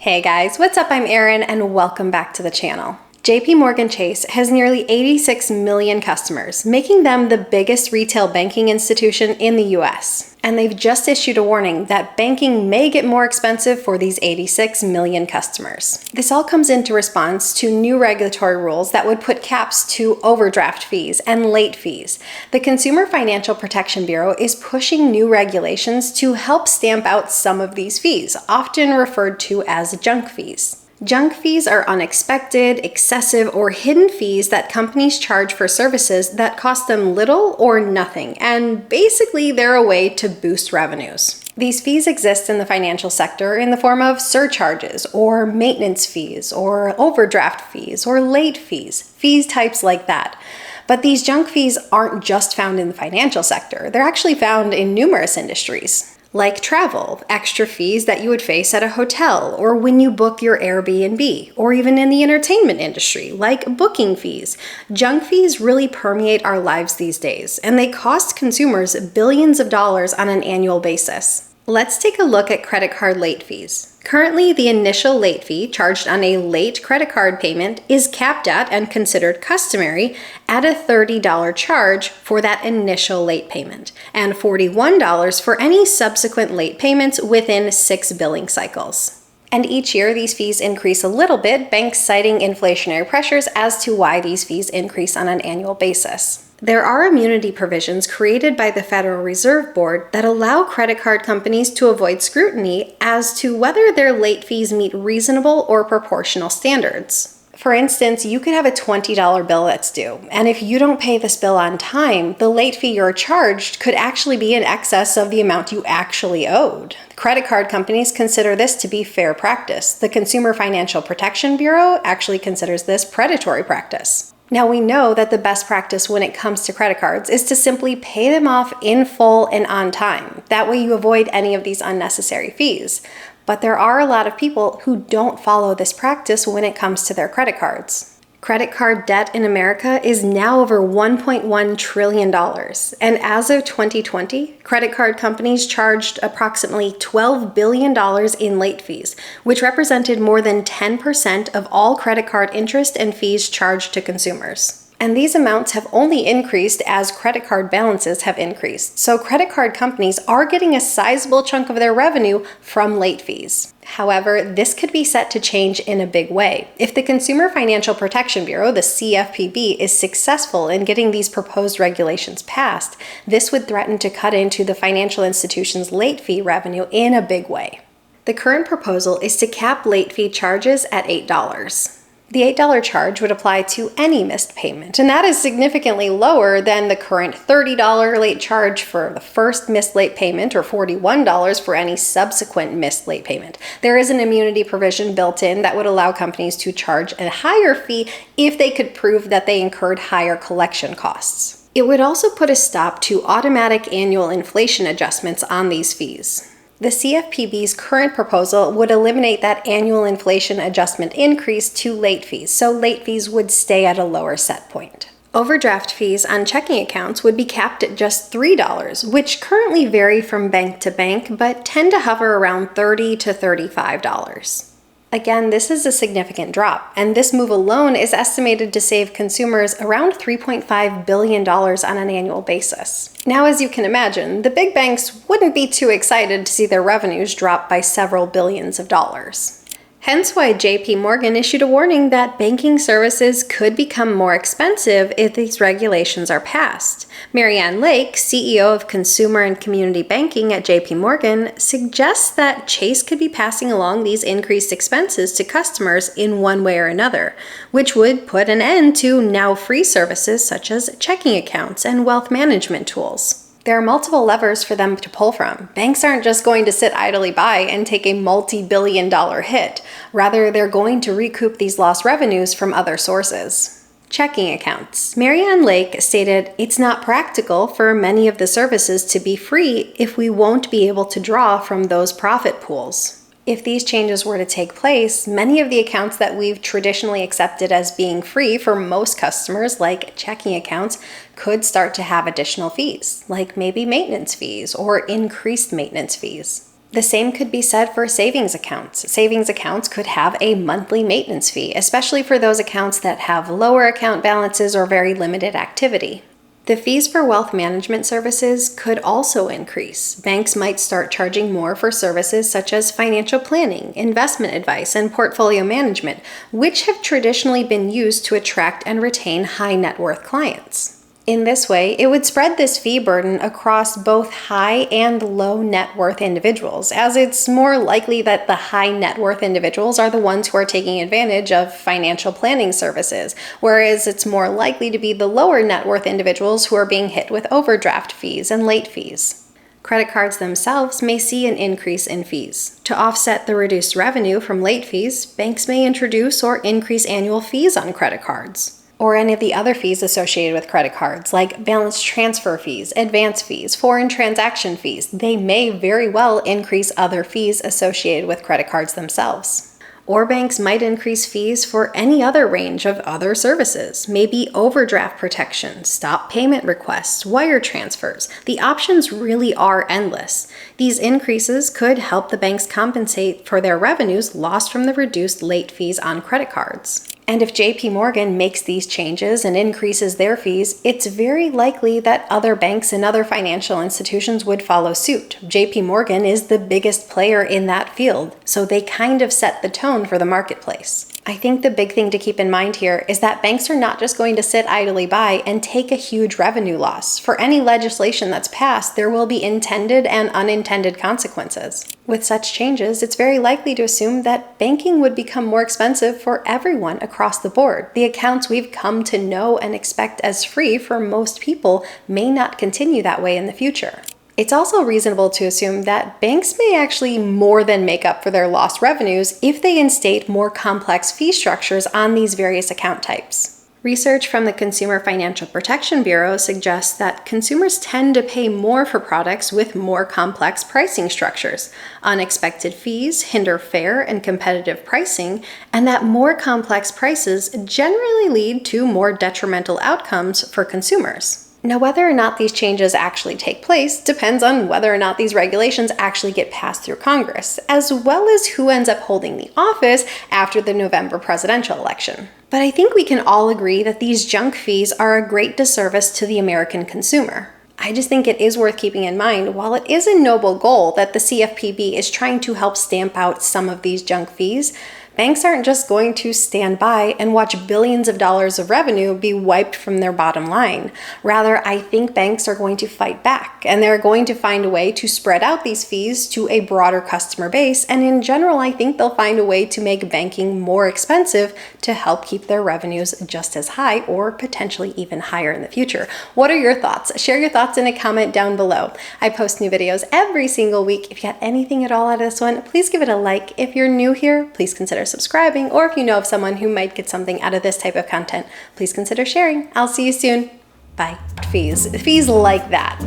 Hey guys, what's up? I'm Erin and welcome back to the channel. JP Morgan Chase has nearly 86 million customers, making them the biggest retail banking institution in the US. And they've just issued a warning that banking may get more expensive for these 86 million customers. This all comes into response to new regulatory rules that would put caps to overdraft fees and late fees. The Consumer Financial Protection Bureau is pushing new regulations to help stamp out some of these fees, often referred to as junk fees. Junk fees are unexpected, excessive, or hidden fees that companies charge for services that cost them little or nothing, and basically they're a way to boost revenues. These fees exist in the financial sector in the form of surcharges, or maintenance fees, or overdraft fees, or late fees, fees types like that. But these junk fees aren't just found in the financial sector, they're actually found in numerous industries. Like travel, extra fees that you would face at a hotel or when you book your Airbnb, or even in the entertainment industry, like booking fees. Junk fees really permeate our lives these days, and they cost consumers billions of dollars on an annual basis. Let's take a look at credit card late fees. Currently, the initial late fee charged on a late credit card payment is capped at and considered customary at a $30 charge for that initial late payment, and $41 for any subsequent late payments within 6 billing cycles. And each year, these fees increase a little bit, banks citing inflationary pressures as to why these fees increase on an annual basis. There are immunity provisions created by the Federal Reserve Board that allow credit card companies to avoid scrutiny as to whether their late fees meet reasonable or proportional standards. For instance, you could have a $20 bill that's due, and if you don't pay this bill on time, the late fee you're charged could actually be in excess of the amount you actually owed. Credit card companies consider this to be fair practice. The Consumer Financial Protection Bureau actually considers this predatory practice. Now, we know that the best practice when it comes to credit cards is to simply pay them off in full and on time. That way you avoid any of these unnecessary fees. But there are a lot of people who don't follow this practice when it comes to their credit cards. Credit card debt in America is now over $1.1 trillion. And as of 2020, credit card companies charged approximately $12 billion in late fees, which represented more than 10% of all credit card interest and fees charged to consumers. And these amounts have only increased as credit card balances have increased. So credit card companies are getting a sizable chunk of their revenue from late fees. However, this could be set to change in a big way. If the Consumer Financial Protection Bureau, the CFPB, is successful in getting these proposed regulations passed, this would threaten to cut into the financial institution's late fee revenue in a big way. The current proposal is to cap late fee charges at $8. The $8 charge would apply to any missed payment, and that is significantly lower than the current $30 late charge for the first missed late payment or $41 for any subsequent missed late payment. There is an immunity provision built in that would allow companies to charge a higher fee if they could prove that they incurred higher collection costs. It would also put a stop to automatic annual inflation adjustments on these fees. The CFPB's current proposal would eliminate that annual inflation adjustment increase to late fees, so late fees would stay at a lower set point. Overdraft fees on checking accounts would be capped at just $3, which currently vary from bank to bank, but tend to hover around $30 to $35. Again, this is a significant drop, and this move alone is estimated to save consumers around $3.5 billion on an annual basis. Now, as you can imagine, the big banks wouldn't be too excited to see their revenues drop by several billions of dollars. Hence why JP Morgan issued a warning that banking services could become more expensive if these regulations are passed. Marianne Lake, CEO of Consumer and Community Banking at JP Morgan, suggests that Chase could be passing along these increased expenses to customers in one way or another, which would put an end to now free services such as checking accounts and wealth management tools. There are multiple levers for them to pull from. Banks aren't just going to sit idly by and take a multi-billion-dollar hit. Rather, they're going to recoup these lost revenues from other sources. Checking accounts. Marianne Lake stated, "It's not practical for many of the services to be free if we won't be able to draw from those profit pools." If these changes were to take place, many of the accounts that we've traditionally accepted as being free for most customers, like checking accounts, could start to have additional fees, like maybe maintenance fees or increased maintenance fees. The same could be said for savings accounts. Savings accounts could have a monthly maintenance fee, especially for those accounts that have lower account balances or very limited activity. The fees for wealth management services could also increase. Banks might start charging more for services such as financial planning, investment advice, and portfolio management, which have traditionally been used to attract and retain high net worth clients. In this way, it would spread this fee burden across both high and low net worth individuals, as it's more likely that the high net worth individuals are the ones who are taking advantage of financial planning services, whereas it's more likely to be the lower net worth individuals who are being hit with overdraft fees and late fees. Credit cards themselves may see an increase in fees. To offset the reduced revenue from late fees, banks may introduce or increase annual fees on credit cards, or any of the other fees associated with credit cards, like balance transfer fees, advance fees, foreign transaction fees. They may very well increase other fees associated with credit cards themselves. Or banks might increase fees for any other range of other services, maybe overdraft protection, stop payment requests, wire transfers. The options really are endless. These increases could help the banks compensate for their revenues lost from the reduced late fees on credit cards. And if JP Morgan makes these changes and increases their fees, it's very likely that other banks and other financial institutions would follow suit. JP Morgan is the biggest player in that field, so they kind of set the tone for the marketplace. I think the big thing to keep in mind here is that banks are not just going to sit idly by and take a huge revenue loss. For any legislation that's passed, there will be intended and unintended consequences. With such changes, it's very likely to assume that banking would become more expensive for everyone across the board. The accounts we've come to know and expect as free for most people may not continue that way in the future. It's also reasonable to assume that banks may actually more than make up for their lost revenues if they instate more complex fee structures on these various account types. Research from the Consumer Financial Protection Bureau suggests that consumers tend to pay more for products with more complex pricing structures. Unexpected fees hinder fair and competitive pricing, and that more complex prices generally lead to more detrimental outcomes for consumers. Now, whether or not these changes actually take place depends on whether or not these regulations actually get passed through Congress, as well as who ends up holding the office after the November presidential election. But I think we can all agree that these junk fees are a great disservice to the American consumer. I just think it is worth keeping in mind, while it is a noble goal that the CFPB is trying to help stamp out some of these junk fees, banks aren't just going to stand by and watch billions of dollars of revenue be wiped from their bottom line. Rather, I think banks are going to fight back, and they're going to find a way to spread out these fees to a broader customer base, and in general, I think they'll find a way to make banking more expensive to help keep their revenues just as high or potentially even higher in the future. What are your thoughts? Share your thoughts in a comment down below. I post new videos every single week. If you got anything at all out of this one, please give it a like. If you're new here, please consider subscribing, or if you know of someone who might get something out of this type of content, please consider sharing. I'll see you soon. Bye. Fees like that.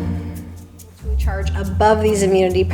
We charge above these immunity